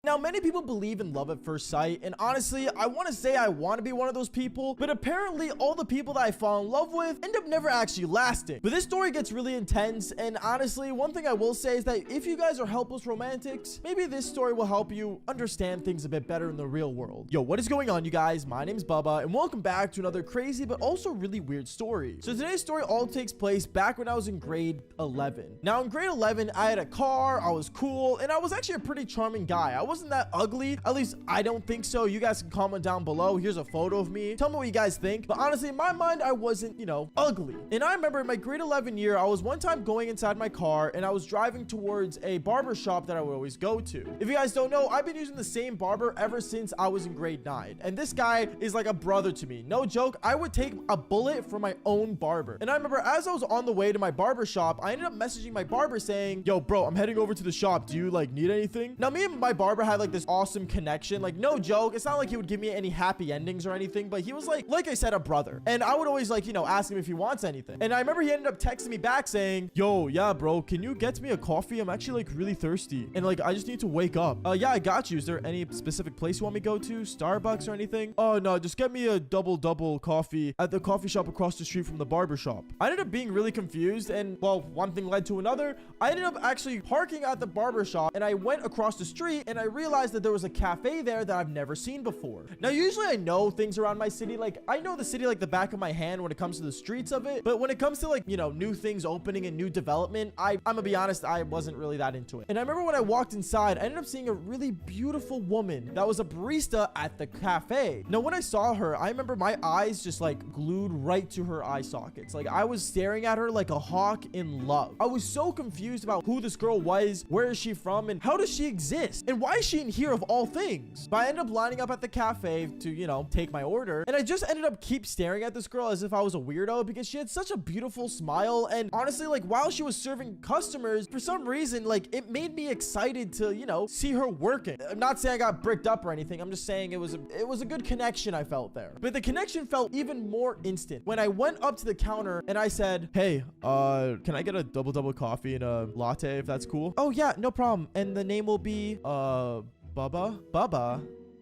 Now, many people believe in love at first sight, and honestly, I want to say I want to be one of those people, but apparently all the people that I fall in love with end up never actually lasting. But this story gets really intense, and honestly, one thing I will say is that if you guys are helpless romantics, maybe this story will help you understand things a bit better in the real world. Yo, what is going on, you guys? My name's Bubba, and welcome back to another crazy but also really weird story. So today's story all takes place back when I was in grade 11. Now, in grade 11, I had a car, I was cool, and I was actually a pretty charming guy. I wasn't that ugly. At least I don't think so. You guys can comment down below. Here's a photo of me. Tell me what you guys think. But honestly, in my mind, I wasn't, ugly. And I remember in my grade 11 year, I was one time going inside my car and I was driving towards a barber shop that I would always go to. If you guys don't know, I've been using the same barber ever since I was in grade 9. And this guy is like a brother to me. No joke. I would take a bullet for my own barber. And I remember as I was on the way to my barber shop, I ended up messaging my barber saying, yo, bro, I'm heading over to the shop. Do you need anything? Now, me and my barber had this awesome connection. No joke. It's not like he would give me any happy endings or anything, but he was like I said, a brother. And I would always ask him if he wants anything. And I remember he ended up texting me back saying, yo, yeah, bro, can you get me a coffee? I'm actually really thirsty. And I just need to wake up. Yeah, I got you. Is there any specific place you want me to go to? Starbucks or anything? Oh, no, just get me a double coffee at the coffee shop across the street from the barber shop. I ended up being really confused. And well, one thing led to another. I ended up actually parking at the barber shop and I went across the street and I realized that there was a cafe there that I've never seen before. Now, usually I know things around my city. I know the city like the back of my hand when it comes to the streets of it. But when it comes to new things opening and new development, I'm gonna be honest, I wasn't really that into it. And I remember when I walked inside, I ended up seeing a really beautiful woman that was a barista at the cafe. Now, when I saw her, I remember my eyes just glued right to her eye sockets. I was staring at her like a hawk in love. I was so confused about who this girl was, where is she from, and how does she exist? And why is she in here of all things? But I ended up lining up at the cafe to, take my order. And I just ended up keep staring at this girl as if I was a weirdo because she had such a beautiful smile. And honestly, while she was serving customers, for some reason, it made me excited to, see her working. I'm not saying I got bricked up or anything. I'm just saying it was a good connection I felt there. But the connection felt even more instant when I went up to the counter and I said, hey, can I get a double coffee and a latte if that's cool? Oh yeah, no problem. And the name will be, Bubba?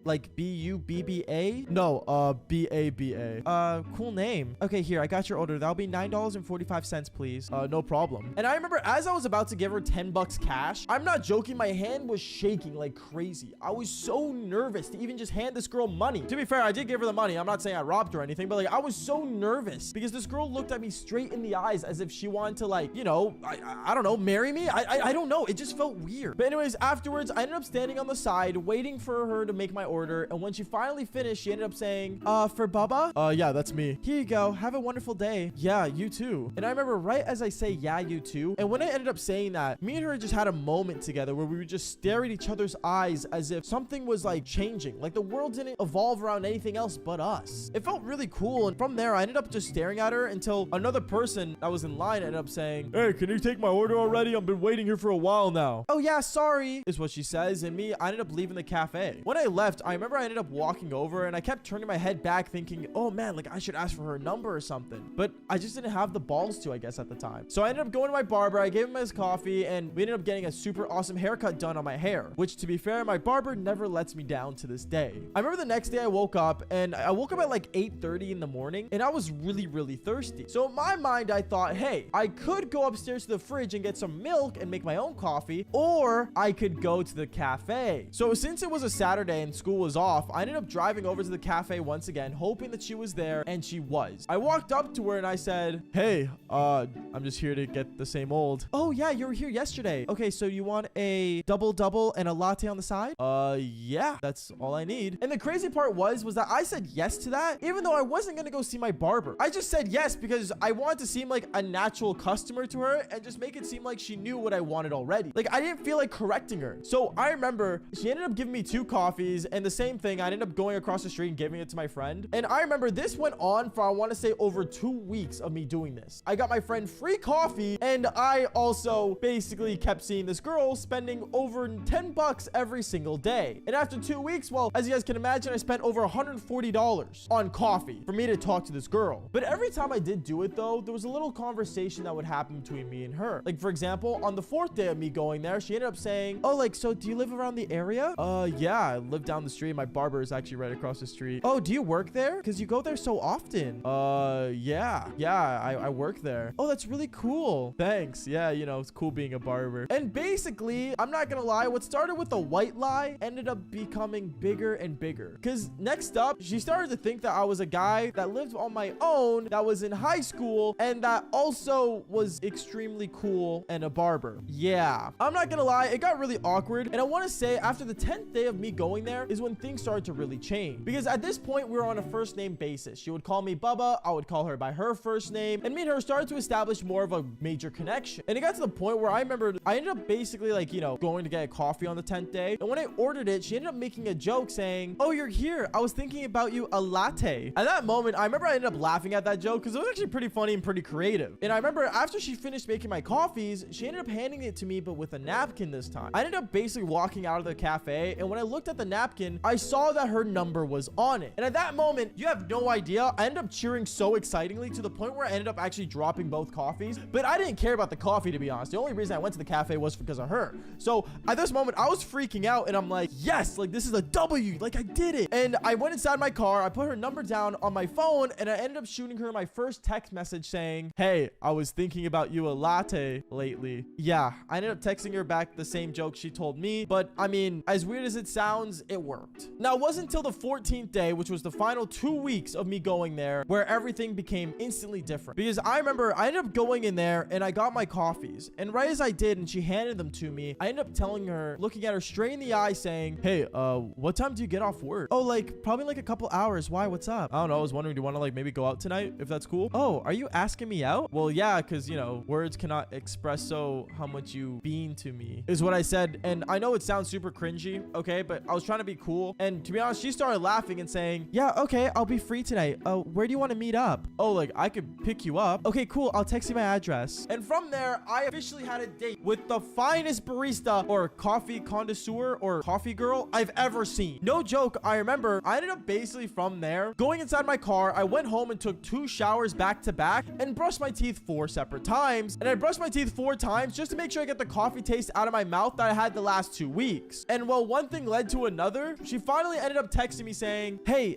Like B-U-B-B-A? No, B-A-B-A. Cool name. Okay, here, I got your order. That'll be $9.45, please. No problem. And I remember as I was about to give her 10 bucks cash, I'm not joking, my hand was shaking like crazy. I was so nervous to even just hand this girl money. To be fair, I did give her the money. I'm not saying I robbed her or anything, but I was so nervous because this girl looked at me straight in the eyes as if she wanted to I don't know, marry me? I don't know. It just felt weird. But anyways, afterwards, I ended up standing on the side waiting for her to make my order, and when she finally finished, she ended up saying, for Bubba? Yeah, that's me. Here you go. Have a wonderful day. Yeah, you too. And I remember right as I say, yeah, you too, and when I ended up saying that, me and her just had a moment together where we would just stare at each other's eyes as if something was changing. The world didn't evolve around anything else but us. It felt really cool, and from there, I ended up just staring at her until another person that was in line ended up saying, hey, can you take my order already? I've been waiting here for a while now. Oh yeah, sorry, is what she says, and I ended up leaving the cafe. When I left, I remember I ended up walking over and I kept turning my head back thinking, oh man, I should ask for her number or something. But I just didn't have the balls to, I guess, at the time. So I ended up going to my barber. I gave him his coffee and we ended up getting a super awesome haircut done on my hair, which to be fair, my barber never lets me down to this day. I remember the next day I woke up and I woke up at 8:30 in the morning and I was really, really thirsty. So in my mind, I thought, hey, I could go upstairs to the fridge and get some milk and make my own coffee, or I could go to the cafe. So since it was a Saturday and school was off, I ended up driving over to the cafe once again, hoping that she was there, and she was. I walked up to her and I said, hey, I'm just here to get the same old. Oh yeah, you were here yesterday. Okay, so you want a double and a latte on the side? Yeah, that's all I need. And the crazy part was that I said yes to that, even though I wasn't gonna go see my barber. I just said yes because I wanted to seem like a natural customer to her and just make it seem like she knew what I wanted already. I didn't feel like correcting her. So I remember she ended up giving me 2 coffees, and And the same thing, I ended up going across the street and giving it to my friend. And I remember this went on for, I want to say, over 2 weeks of me doing this. I got my friend free coffee, and I also basically kept seeing this girl spending over 10 bucks every single day. And after 2 weeks, well, as you guys can imagine, I spent over $140 on coffee for me to talk to this girl. But every time I did do it though, there was a little conversation that would happen between me and her. Like, for example, on the 4th day of me going there, she ended up saying, oh, like, so do you live around the area? Yeah, I live down the street. My barber is actually right across the street. Oh, do you work there? Because you go there so often. Yeah, I work there. Oh, that's really cool. Thanks. Yeah, you know, it's cool being a barber. And basically, I'm not gonna lie, what started with a white lie ended up becoming bigger and bigger. Because next up, she started to think that I was a guy that lived on my own, that was in high school, and that also was extremely cool and a barber. Yeah, I'm not gonna lie, it got really awkward. And I want to say after the 10th day of me going there is when things started to really change. Because at this point, we were on a first name basis. She would call me Bubba. I would call her by her first name. And me and her started to establish more of a major connection. And it got to the point where I remember I ended up basically like, you know, going to get a coffee on the 10th day. And when I ordered it, she ended up making a joke saying, oh, you're here. I was thinking about you, a latte. At that moment, I remember I ended up laughing at that joke because it was actually pretty funny and pretty creative. And I remember after she finished making my coffees, she ended up handing it to me, but with a napkin this time. I ended up basically walking out of the cafe. And when I looked at the napkin, I saw that her number was on it. And at that moment, you have no idea, I ended up cheering so excitingly to the point where I ended up actually dropping both coffees. But I didn't care about the coffee, to be honest. The only reason I went to the cafe was because of her. So at this moment, I was freaking out and I'm like, yes, like this is a W, like I did it. And I went inside my car, I put her number down on my phone, and I ended up shooting her my first text message saying, hey, I was thinking about you, a latte lately. Yeah, I ended up texting her back the same joke she told me, but I mean, as weird as it sounds, it worked. Now, it wasn't until the 14th day, which was the final 2 weeks of me going there, where everything became instantly different. Because I remember I ended up going in there and I got my coffees, and right as I did and she handed them to me, I ended up telling her, looking at her straight in the eye, saying, hey, what time do you get off work? Oh, like probably like a couple hours. Why? What's up? I don't know. I was wondering, do you want to like maybe go out tonight if that's cool? Oh, are you asking me out? Well, yeah, because you know, words cannot express so how much you mean to me, is what I said. And I know it sounds super cringy, okay, but I was trying to be cool. And to be honest, she started laughing and saying, yeah, okay, I'll be free tonight. Where do you want to meet up? Oh, like I could pick you up. Okay, cool. I'll text you my address. And from there, I officially had a date with the finest barista or coffee connoisseur or coffee girl I've ever seen. No joke. I remember I ended up basically from there going inside my car. I went home and took 2 showers back to back and brushed my teeth 4 separate times. And I brushed my teeth 4 times just to make sure I get the coffee taste out of my mouth that I had the last 2 weeks. And while one thing led to another, she finally ended up texting me saying, hey,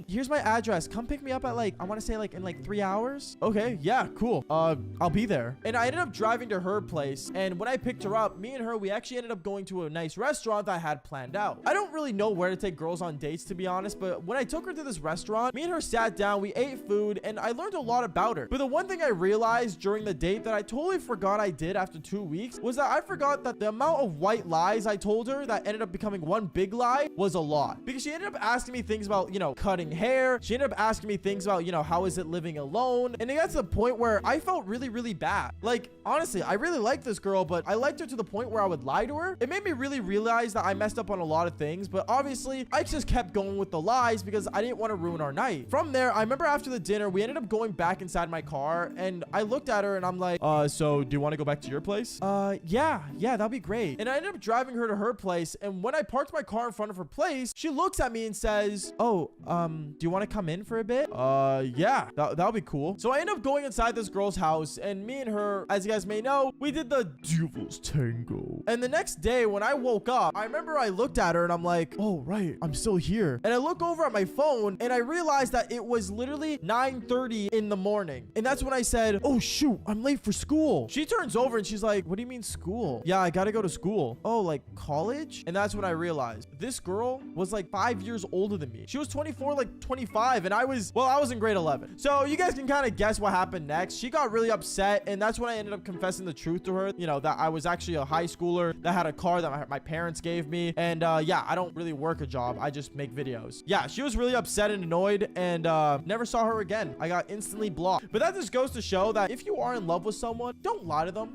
here's my address. Come pick me up at like, I want to say like in like 3 hours. Okay, yeah, cool. I'll be there. And I ended up driving to her place. And when I picked her up, me and her, we actually ended up going to a nice restaurant that I had planned out. I don't really know where to take girls on dates, to be honest, but when I took her to this restaurant, me and her sat down, we ate food, and I learned a lot about her. But the one thing I realized during the date that I totally forgot I did after 2 weeks was that I forgot that the amount of white lies I told her that ended up becoming one big lie was a lot. Because she ended up asking me things about, you know, cutting hair. She ended up asking me things about, you know, how is it living alone? And it got to the point where I felt really, really bad. Like, honestly, I really liked this girl, but I liked her to the point where I would lie to her. It made me really realize that I messed up on a lot of things, but obviously I just kept going with the lies because I didn't want to ruin our night. From there, I remember after the dinner, we ended up going back inside my car, and I looked at her and I'm like, so do you want to go back to your place? Yeah, that'd be great. And I ended up driving her to her place, and when I parked my car in front of her place, she looks at me and says, oh, do you want to come in for a bit? Yeah, that'll be cool. So I ended up going inside this girl's house, and me and her, as you guys may know, we did the devil's tango. And the next day when I woke up, I remember I looked at her and I'm like, oh, right, I'm still here. And I look over at my phone and I realized that it was literally 9:30 in the morning. And that's when I said, oh, shoot, I'm late for school. She turns over and she's like, what do you mean school? Yeah, I gotta go to school. Oh, like college? And that's when I realized this girl was like 5 years older than me. She was 24, like 25, and I was in grade 11. So you guys can kind of guess what happened next. She got really upset, and that's when I ended up confessing the truth to her, you know, that I was actually a high schooler that had a car that my parents gave me. And yeah, I don't really work a job. I just make videos. Yeah, she was really upset and annoyed, and never saw her again. I got instantly blocked. But that just goes to show that if you are in love with someone, don't lie to them.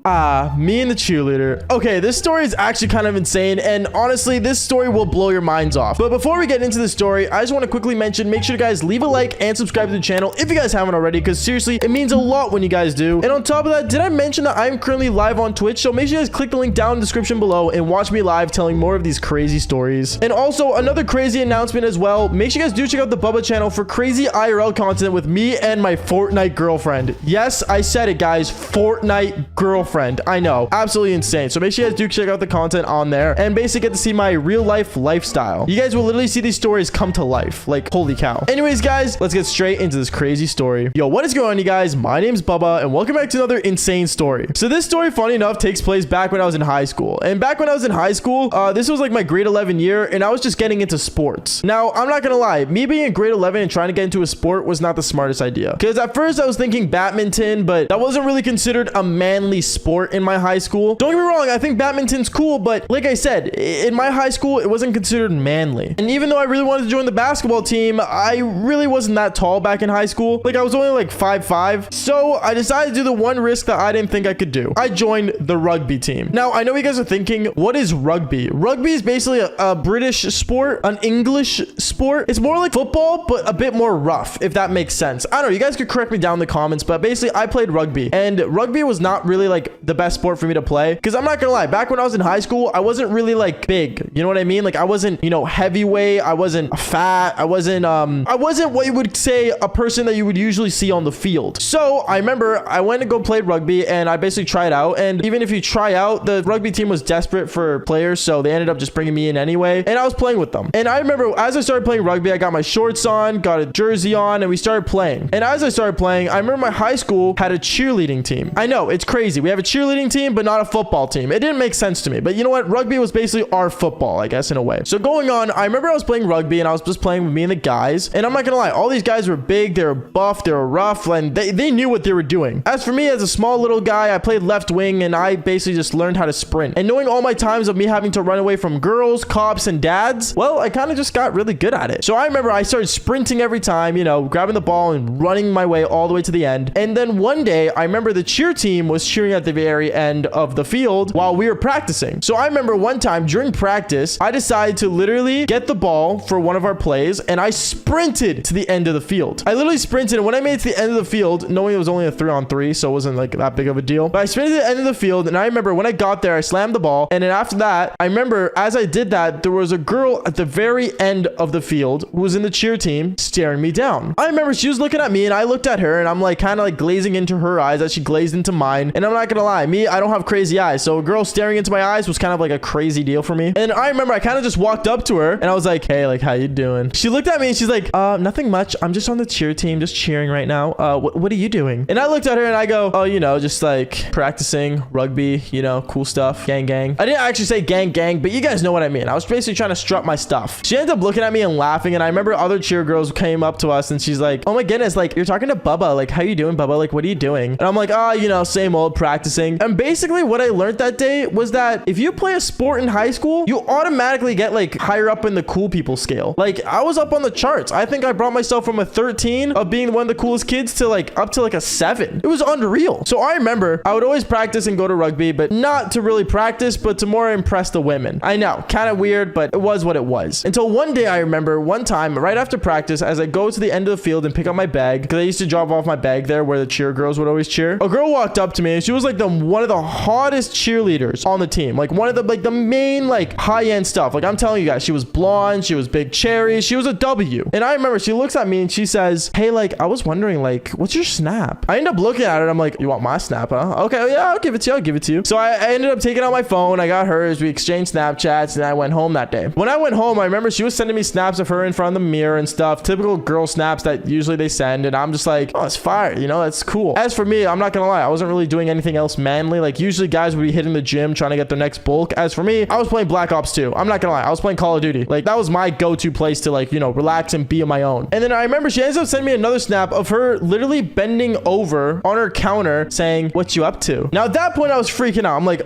Me and the cheerleader. Okay, this story is actually kind of insane, and honestly, this story will blow your minds off. But before we get into the story, I just want to quickly mention, make sure you guys leave a like and subscribe to the channel if you guys haven't already, because seriously, it means a lot when you guys do. And on top of that, did I mention that I'm currently live on Twitch? So make sure you guys click the link down in the description below and watch me live telling more of these crazy stories. And also, another crazy announcement as well. Make sure you guys do check out the Bubba channel for crazy IRL content with me and my Fortnite girlfriend. Yes, I said it, guys. Fortnite girlfriend. I know. Absolutely insane. So make sure you guys do check out the content on there and basically get to see my real life lifestyle. You guys will literally see these stories come to life. Like, holy cow. Anyways, guys, let's get straight into this crazy story. Yo, what is going on, you guys? My name's Bubba, and welcome back to another insane story. So this story, funny enough, takes place back when I was in high school. And back when I was in high school, this was like my grade 11 year, and I was just getting into sports. Now, I'm not gonna lie, me being in grade 11 and trying to get into a sport was not the smartest idea. Because at first I was thinking badminton, but that wasn't really considered a manly sport in my high school. Don't get me wrong, I think badminton's cool, but like I said, in my high school, it wasn't considered manly. And even though I really wanted to join the basketball team, I really wasn't that tall back in high school. Like, I was only like 5'5". So I decided to do the one risk that I didn't think I could do. I joined the rugby team. Now, I know you guys are thinking, what is rugby? Rugby is basically a British sport, an English sport. It's more like football, but a bit more rough, if that makes sense. I don't know. You guys could correct me down in the comments, but basically, I played rugby. And rugby was not really like the best sport for me to play. Because I'm not gonna lie, back when I was in high school, I wasn't really like big. You know what I mean? Like, I wasn't, you know, heavyweight. I wasn't fat. I wasn't what you would say a person that you would usually see on the field. So I remember I went to go play rugby, and I basically tried out. And even if you try out, the rugby team was desperate for players, so they ended up just bringing me in anyway. And I was playing with them. And I remember as I started playing rugby, I got my shorts on, got a jersey on, and we started playing. And as I started playing, I remember my high school had a cheerleading team. I know, it's crazy. We have a cheerleading team, but not a football team. It didn't make sense to me. But you know what? Rugby was basically our football, I guess, in a way. So going on, I remember I was playing rugby, and I was just playing with me and the guys. And I'm not gonna lie, all these guys were big, they were buff, they were rough, and they knew what they were doing. As for me, as a small little guy, I played left wing, and I basically just learned how to sprint. And knowing all my times of me having to run away from girls, cops, and dads, well, I kind of just got really good at it. So I remember I started sprinting every time, you know, grabbing the ball and running my way all the way to the end. And then one day, I remember the cheer team was cheering at the very end of the field while we were practicing. So I remember one time during practice, I decided to literally get the ball for one of our plays, and I sprinted to the end of the field. I literally sprinted, and when I made it to the end of the field, knowing it was only a 3-on-3, so it wasn't like that big of a deal, but I sprinted to the end of the field, and I remember when I got there, I slammed the ball, and then after that, I remember as I did that, there was a girl at the very end of the field who was in the cheer team staring me down. I remember she was looking at me, and I looked at her, and I'm like kind of like glazing into her eyes as she glazed into mine. And I'm not gonna lie, me, I don't have crazy eyes, so a girl staring into my eyes was kind of like a crazy deal for me. And I remember I kind of just walked up to her, and I was like, hey, like, how you doing? She looked at me, and she's like, nothing much. I'm just on the cheer team, just cheering right now. What are you doing? And I looked at her, and I go, oh, you know, just like practicing rugby, you know, cool stuff, gang. I didn't actually say gang, but you guys know what I mean. I was basically trying to strut my stuff. She ended up looking at me and laughing, and I remember other cheer girls came up to us, and she's like, oh my goodness, like, you're talking to Bubba, like, how you doing, Bubba? Like, what are you doing? And I'm like, oh, you know, same old, practicing. And basically what I learned that day was that if you play a sport in high school, you automatically get like higher up in the cool people scale. Like, I was up on the charts. I think I brought myself from a 13 of being one of the coolest kids to like up to like a 7. It was unreal. So I remember I would always practice and go to rugby, but not to really practice, but to more impress the women. I know, kind of weird, but it was what it was. Until one day, I remember one time right after practice, as I go to the end of the field and pick up my bag, because I used to drop off my bag there where the cheer girls would always cheer. A girl walked up to me, and she was like one of the hottest cheerleaders on the team. Like one of the main like high-end stuff. Like, I'm telling you guys, she was blonde, she was big cherry, she was a W. And I remember she looks at me and she says, hey, like, I was wondering, like, what's your snap? I end up looking at her and I'm like, you want my snap, huh? Okay, yeah, I'll give it to you. So I ended up taking out my phone, I got hers, we exchanged Snapchats, and I went home that day. When I went home, I remember she was sending me snaps of her in front of the mirror and stuff, typical girl snaps that usually they send, and I'm just like, oh, it's fire, you know, that's cool. As for me, I'm not gonna lie, I wasn't really doing anything else manly. Like, usually guys would be hitting the gym trying to get their next bulk. As for me, I was playing Black Ops 2. I'm not gonna lie, I was playing Call of Duty. Like, that was my go-to place to, like, you know, relax and be on my own. And then I remember she ends up sending me another snap of her literally bending over on her counter saying, "What you up to?" Now at that point I was freaking out. I'm like,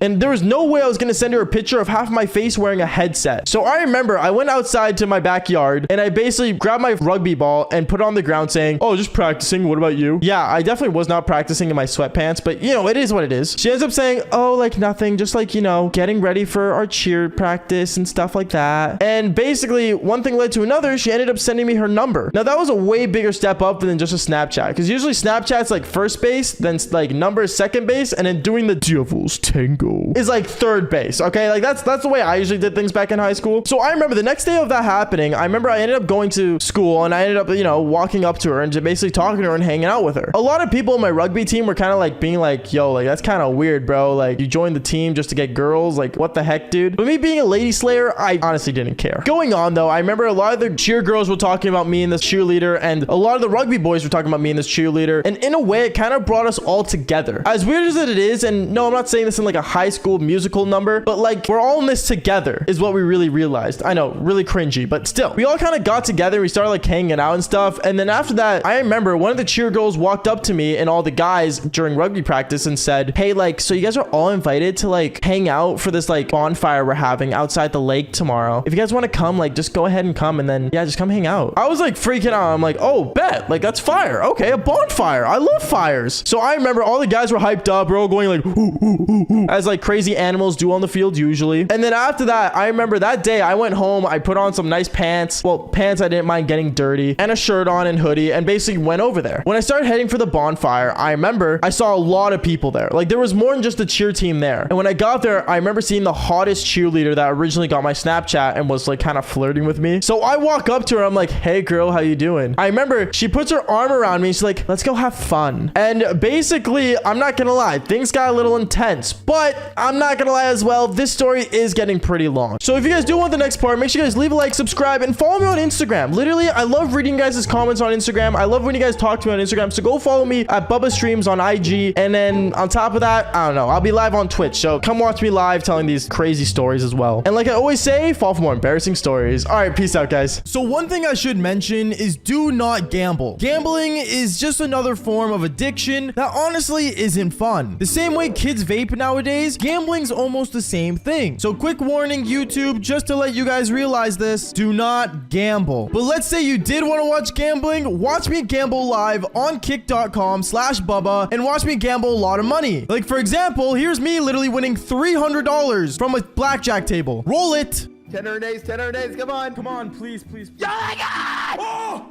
and there was no way I was gonna send her a picture of half my face wearing a headset. So I remember I went outside to my backyard and I basically grabbed my rugby ball and put it on the ground saying, "Oh, just practicing. What about you?" Yeah, I definitely was not practicing in my sweatpants, but you know, it is what it is. She ends up saying, "Oh, like nothing, just like, you know, getting ready for our cheer practice and stuff like that." And basically one thing led to another. She ended up sending me her number. Now that was a way bigger step up than just a Snapchat, because usually Snapchat's like first base, then like number is second base, and then doing the devil's tango is like third base. Okay, like that's the way I usually did things back in high school. So I remember the next day of that happening, I remember I ended up going to school and I ended up, you know, walking up to her and just basically talking to her and hanging out with her. A lot of people in my rugby team were kind of like being like, "Yo, like that's kind of weird, bro. Like you joined the team just to get girls. Like what the heck, dude?" But me being a lady slayer, I honestly didn't care. Going on though, I remember a lot of the cheer girls were talking about me and this cheerleader, and a lot of the rugby boys were talking about me and this cheerleader. And in a way, it kind of brought us all together. As weird as it is, and no, I'm not saying this in like a high school musical number, but like we're all in this together is what we really realized. I know, really cringy, but still, we all kind of got together and we started like hanging out and stuff. And then after that, I remember one of the cheer girls walked up to me and all the guys during rugby practice and said, "Hey, like, so you guys are all invited to like hang out for this like bonfire we're having outside the lake tomorrow. If you guys want to come, like just go ahead and come, and then yeah, just come hang out." I was like freaking out. I'm like, "Oh, bet, like that's fire. Okay, a bonfire. I love fires." So I remember all the guys were hyped up. We're all going like ooh, ooh, ooh, ooh, as like crazy animals do on the field usually. And then after that, I remember that day I went home, I put on some nice pants, well, pants I didn't mind getting dirty, and a shirt on and hoodie, and basically went over there. When I started heading for the bonfire, I remember I saw a lot of people there. Like there was more than just the cheer team there. And when I got there, I remember seeing the hottest cheerleader that originally got my Snapchat and was like kind of flirting with me. So I walk up to her, I'm like, "Hey girl, how you doing?" I remember she puts her arm around me, she's like, "Let's go have fun." And basically, I'm not gonna lie, things got a little intense, but I'm not gonna lie as well, this story is getting pretty long. So if you guys do want the next part, make sure you guys leave a like, subscribe, and follow me on Instagram. Literally, I love reading guys' comments on Instagram. I love when you guys talk to me on Instagram. So go follow me at Bubba Streams on IG. And then on top of that, I don't know, I'll be live on Twitch. So come watch me live telling these crazy stories as well. And like I always say, fall for more embarrassing stories. All right, peace out, guys. So one thing I should mention is do not gamble. Gambling is just another form of addiction that honestly isn't fun. The same way kids vape nowadays, gambling's almost the same thing. So quick warning, YouTube, just to let you guys realize this, do not gamble. But let's say you did want to watch gambling, watch me gamble live on kick.com/Bubba and watch me gamble a lot of money. Like for example, here's me literally winning $300 from a blackjack table. Roll it. 10 earnings, 10 earnings, come on. Come on, please, please. Oh my God! Oh!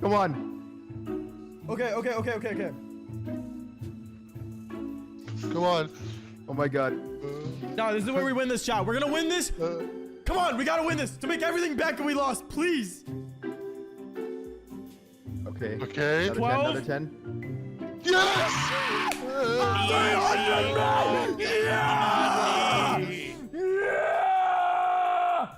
Come on. Okay. Come on. Oh my God. No, this is where we win this shot. We're gonna win this. Come on, we gotta win this to make everything back that we lost, please. Okay. Okay. Another 12. 10, another 10. Yes!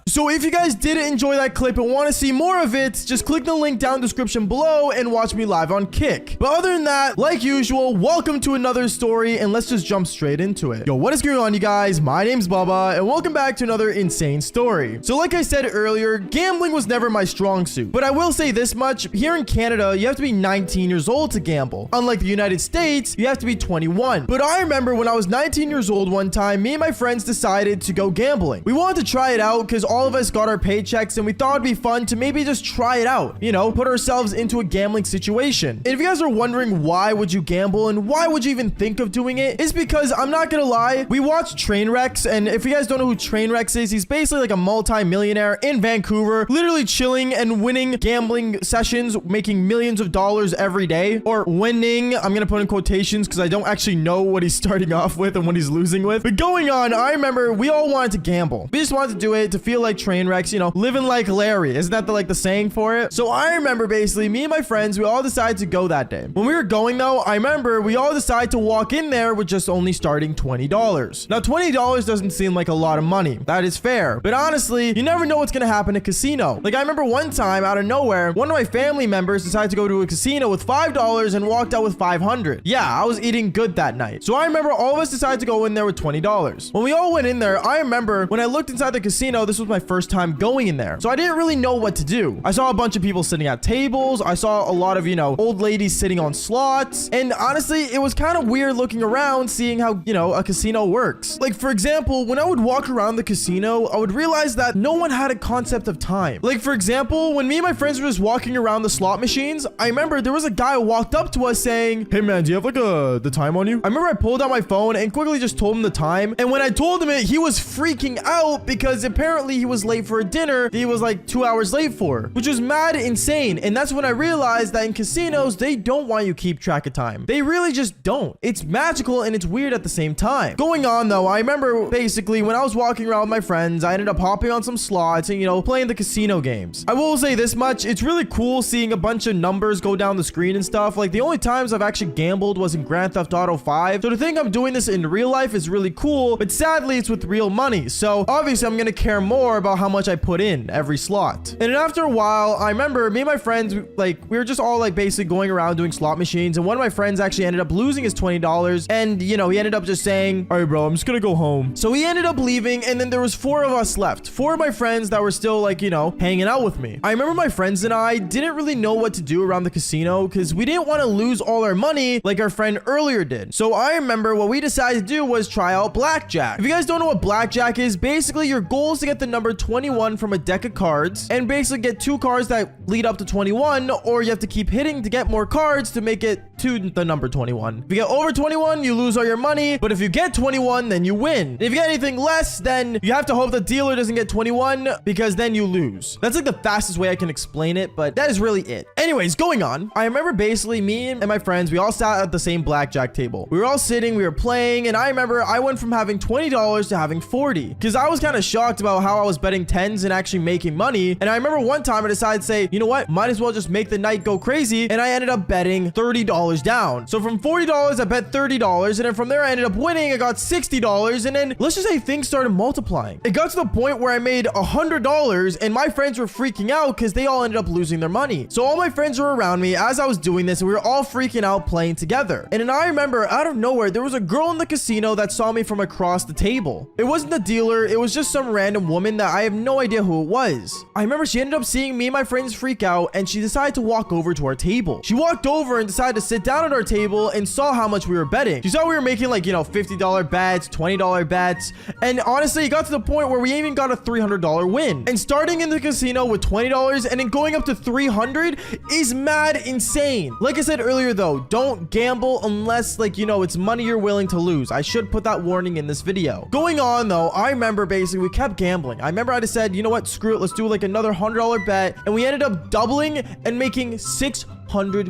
So if you guys did enjoy that clip and want to see more of it, just click the link down in the description below and watch me live on Kick. But other than that, like usual, welcome to another story, and let's just jump straight into it. Yo, what is going on, you guys? My name's Bubba, and welcome back to another insane story. So like I said earlier, gambling was never my strong suit. But I will say this much, here in Canada, you have to be 19 years old to gamble. Unlike the United States, you have to be 21. But I remember when I was 19 years old one time, me and my friends decided to go gambling. We wanted to try it out because all of us got our paychecks and we thought it'd be fun to maybe just try it out, you know, put ourselves into a gambling situation. And if you guys are wondering why would you gamble and why would you even think of doing it, it's because I'm not gonna lie, we watched Trainwrecks, and if you guys don't know who Trainwrecks is, he's basically like a multi-millionaire in Vancouver, literally chilling and winning gambling sessions, making millions of dollars every day, or winning, I'm gonna put in quotations because I don't actually know what he's starting off with and what he's losing with. But going on, I remember we all wanted to gamble. We just wanted to do it to feel like like train wrecks, you know, living like Larry. Isn't that the saying for it? So I remember basically me and my friends, we all decided to go that day. When we were going though, I remember we all decided to walk in there with just only starting $20. Now $20 doesn't seem like a lot of money. That is fair. But honestly, you never know what's gonna happen at a casino. Like I remember one time out of nowhere, one of my family members decided to go to a casino with $5 and walked out with $500. Yeah, I was eating good that night. So I remember all of us decided to go in there with $20. When we all went in there, I remember when I looked inside the casino, this was my first time going in there. So I didn't really know what to do. I saw a bunch of people sitting at tables. I saw a lot of, you know, old ladies sitting on slots. And honestly, it was kind of weird looking around, seeing how, you know, a casino works. Like for example, when I would walk around the casino, I would realize that no one had a concept of time. Like for example, when me and my friends were just walking around the slot machines, I remember there was a guy who walked up to us saying, "Hey man, do you have like the time on you?" I remember I pulled out my phone and quickly just told him the time. And when I told him it, he was freaking out because apparently he was late for a dinner that he was like 2 hours late for, which was mad insane. And that's when I realized that in casinos, they don't want you to keep track of time. They really just don't. It's magical and it's weird at the same time. Going on though, I remember basically when I was walking around with my friends, I ended up hopping on some slots and, you know, playing the casino games. I will say this much, it's really cool seeing a bunch of numbers go down the screen and stuff. Like the only times I've actually gambled was in Grand Theft Auto 5. So to think I'm doing this in real life is really cool, but sadly it's with real money. So obviously I'm gonna care more about how much I put in every slot. And then after a while, I remember me and my friends, we were just all like basically going around doing slot machines. And one of my friends actually ended up losing his $20. And you know, he ended up just saying, "All right, bro, I'm just gonna go home." So he ended up leaving. And then there was 4 of us left. 4 of my friends that were still like, you know, hanging out with me. I remember my friends and I didn't really know what to do around the casino because we didn't want to lose all our money like our friend earlier did. So I remember what we decided to do was try out blackjack. If you guys don't know what blackjack is, basically your goal is to get the number 21 from a deck of cards and basically get 2 cards that lead up to 21, or you have to keep hitting to get more cards to make it to the number 21. If you get over 21, you lose all your money, but if you get 21, then you win. If you get anything less, then you have to hope the dealer doesn't get 21 because then you lose. That's like the fastest way I can explain it, but that is really it. Anyways, going on, I remember basically me and my friends, we all sat at the same blackjack table. We were all sitting, we were playing, and I remember I went from having $20 to having 40 because I was kind of shocked about how I was betting 10s and actually making money. And I remember one time I decided to say, you know what, might as well just make the night go crazy, and I ended up betting $30 down. So from $40, I bet $30, and then from there I ended up winning. I got $60, and then let's just say things started multiplying. It got to the point where I made $100, and my friends were freaking out because they all ended up losing their money. So all my friends were around me as I was doing this, and we were all freaking out playing together. And then I remember out of nowhere, there was a girl in the casino that saw me from across the table. It wasn't the dealer, it was just some random woman that I have no idea who it was. I remember she ended up seeing me and my friends freak out, and she decided to walk over to our table. She walked over and decided to sit down at our table and saw how much we were betting. She saw we were making like, you know, $50 bets, $20 bets. And honestly, it got to the point where we even got a $300 win. And starting in the casino with $20 and then going up to $300 is mad insane. Like I said earlier though, don't gamble unless like, you know, it's money you're willing to lose. I should put that warning in this video. Going on though, I remember basically we kept gambling. I remember I just said, you know what, screw it, let's do like another $100 bet. And we ended up doubling and making $600.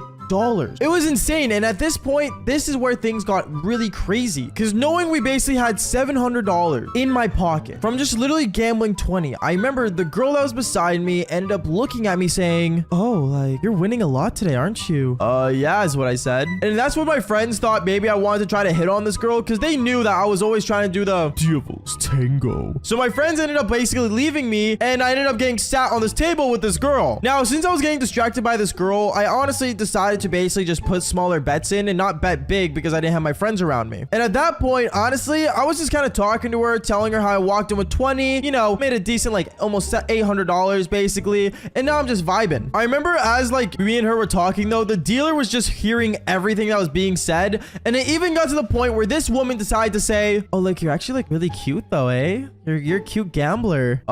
It was insane. And at this point, this is where things got really crazy, because knowing we basically had $700 in my pocket from just literally gambling 20. I remember the girl that was beside me ended up looking at me saying, "Oh, like you're winning a lot today, aren't you?" Yeah, is what I said. And that's what my friends thought maybe I wanted to try to hit on this girl, because they knew that I was always trying to do the devil's tango. So my friends ended up basically leaving me, and I ended up getting sat on this table with this girl. Now, since I was getting distracted by this girl, I honestly decided to basically just put smaller bets in and not bet big because I didn't have my friends around me. And at that point, honestly, I was just kind of talking to her, telling her how I walked in with 20, you know, made a decent like almost $800 basically, and now I'm just vibing. I remember as like me and her were talking though, the dealer was just hearing everything that was being said, and it even got to the point where this woman decided to say, "Oh, like you're actually like really cute though, eh? You're a cute gambler."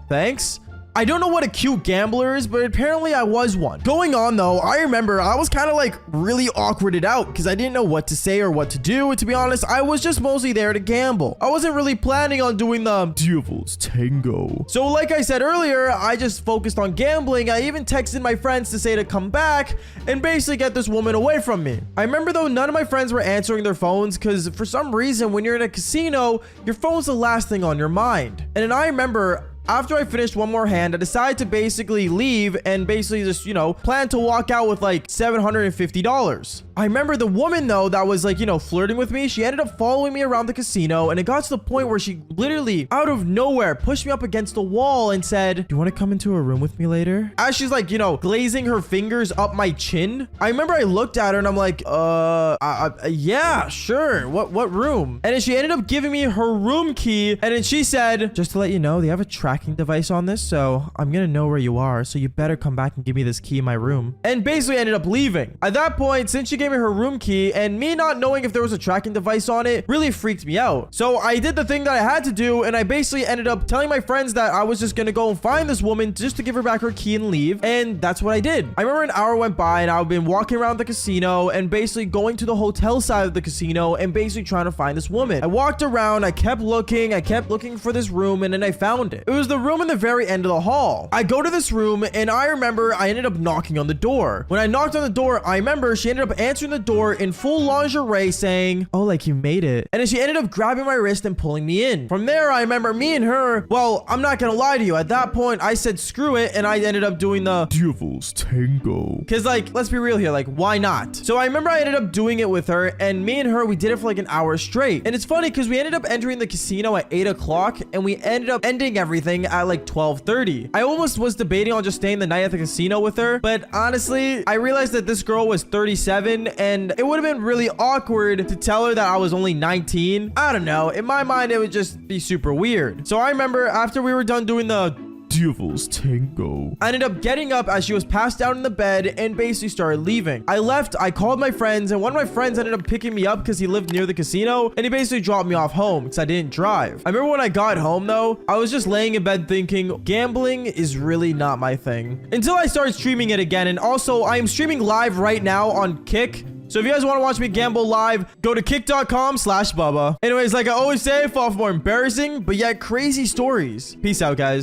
Thanks. I don't know what a cute gambler is, but apparently I was one. Going on though, I remember I was kind of like really awkwarded out because I didn't know what to say or what to do. And to be honest, I was just mostly there to gamble. I wasn't really planning on doing the devil's tango. So like I said earlier, I just focused on gambling. I even texted my friends to say to come back and basically get this woman away from me. I remember though, none of my friends were answering their phones because for some reason, when you're in a casino, your phone's the last thing on your mind. And then I remember After I finished one more hand, I decided to basically leave and basically just, plan to walk out with like $750. I remember the woman though that was like, flirting with me. She ended up following me around the casino, and it got to the point where she literally out of nowhere pushed me up against the wall and said, "Do you want to come into a room with me later?" As she's like, glazing her fingers up my chin. I remember I looked at her and I'm like, yeah, sure. What room? And then she ended up giving me her room key, and then she said, "Just to let you know, they have a tracking device on this, so I'm gonna know where you are, so you better come back and give me this key in my room." And basically ended up leaving. At that point, since she gave me her room key, and me not knowing if there was a tracking device on it really freaked me out. So I did the thing that I had to do, and I basically ended up telling my friends that I was just gonna go and find this woman just to give her back her key and leave. And that's what I did. I remember an hour went by and I've been walking around the casino and basically going to the hotel side of the casino and basically trying to find this woman. I walked around, I kept looking for this room, and then I found it. It was the room in the very end of the hall. I go to this room, and I remember I ended up knocking on the door. When I knocked on the door, I remember she ended up answering the door in full lingerie saying, "Oh, like you made it." And then she ended up grabbing my wrist and pulling me in. From there, I remember me and her, well, I'm not gonna lie to you. At that point, I said screw it, and I ended up doing the Devil's Tango. Because, like, let's be real here. Like, why not? So I remember I ended up doing it with her, and me and her, we did it for like an hour straight. And it's funny because we ended up entering the casino at 8 o'clock, and we ended up ending everything at like 12:30. I almost was debating on just staying the night at the casino with her, but honestly, I realized that this girl was 37, and it would have been really awkward to tell her that I was only 19. I don't know. In my mind, it would just be super weird. So I remember after we were done doing the Devil's Tango, I ended up getting up as she was passed out in the bed and basically started leaving. I left, I called my friends, and one of my friends ended up picking me up because he lived near the casino, and he basically dropped me off home because I didn't drive. I remember when I got home though, I was just laying in bed thinking, gambling is really not my thing. Until I started streaming it again, and also I am streaming live right now on Kick. So if you guys want to watch me gamble live, go to kick.com/Bubba. Anyways, like I always say, fall for more embarrassing but yet crazy stories. Peace out, guys.